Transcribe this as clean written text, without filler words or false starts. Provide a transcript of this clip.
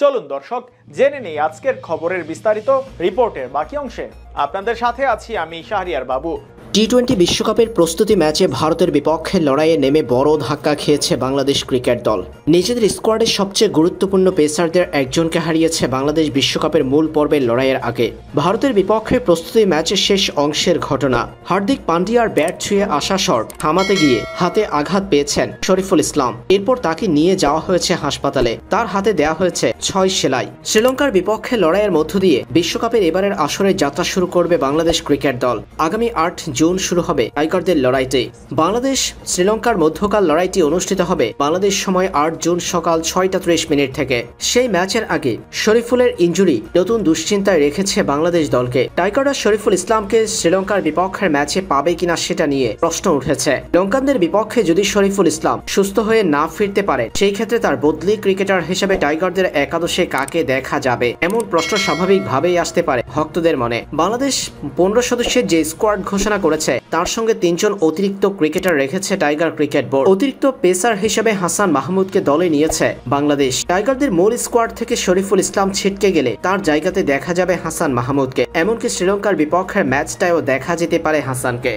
চলুন দর্শক জেনে নেই আজকের খবরের বিস্তারিত রিপোর্টের বাকি অংশে। আপনাদের সাথে আছি আমি শাহরিয়ার বাবু। টি-20 বিশ্বকাপের প্রস্তুতি ম্যাচে ভারতের বিপক্ষে লড়াইয়ে নেমে বড় ধাক্কা খেয়েছে বাংলাদেশ ক্রিকেট দল। নিজেদের স্কোয়াডের সবচেয়ে গুরুত্বপূর্ণ পেসারদের একজনকে হারিয়েছে বাংলাদেশ বিশ্বকাপের মূল পর্বের লড়াইয়ের আগে। ভারতের বিপক্ষে প্রস্তুতি ম্যাচের শেষ অংশের ঘটনা। হার্দিক পান্ডিয়ার ব্যাট ছুঁয়ে আসা শট থামাতে গিয়ে হাতে আঘাত পেয়েছেন শরীফুল ইসলাম। এরপর তাকে নিয়ে যাওয়া হয়েছে হাসপাতালে। তার হাতে দেয়া হয়েছে 6 সেলাই। শ্রীলঙ্কার বিপক্ষে লড়াইয়ের মধ্য দিয়ে বিশ্বকাপের এবারের আসরে যাত্রা শুরু করবে বাংলাদেশ ক্রিকেট দল। আগামী 8 জুন শুরু হবে টাইগারদের লড়াইটি। বাংলাদেশ শ্রীলঙ্কার মধ্যকাল লড়াইটি অনুষ্ঠিত হবে বাংলাদেশ সময় 8 জুন সকাল 6:30 থেকে। সেই ম্যাচের আগে শরীফুলের ইনজুরি নতুন দুশ্চিন্তায় রেখেছে বাংলাদেশ দলকে। টাইগাররা শরীফুল ইসলামকে শ্রীলঙ্কার বিপক্ষের ম্যাচে পাবে কিনা সেটা নিয়ে প্রশ্ন উঠেছে। লঙ্কানদের বিপক্ষে যদি শরীফুল ইসলাম সুস্থ হয়ে না ফিরতে পারে, সেই ক্ষেত্রে তার বদলি ক্রিকেটার হিসেবে টাইগারদের একাদশে কাকে দেখা যাবে, এমন প্রশ্ন স্বাভাবিকভাবেই আসতে পারে ভক্তদের মনে। বাংলাদেশ 15 সদস্যের যে স্কোয়াড ঘোষণা করেছে তার সঙ্গে 3 জন অতিরিক্ত ক্রিকেটার রেখেছে টাইগার ক্রিকেট বোর্ড। অতিরিক্ত পেসার হিসেবে হাসান মাহমুদকে দলে নিয়েছে বাংলাদেশ। টাইগারদের মূল স্কোয়াড থেকে শরীফুল ইসলাম ছিটকে গেলে তার জায়গাতে দেখা যাবে হাসান মাহমুদকে। এমনকি শ্রীলঙ্কার বিপক্ষের ম্যাচটায়ও দেখা যেতে পারে হাসানকে।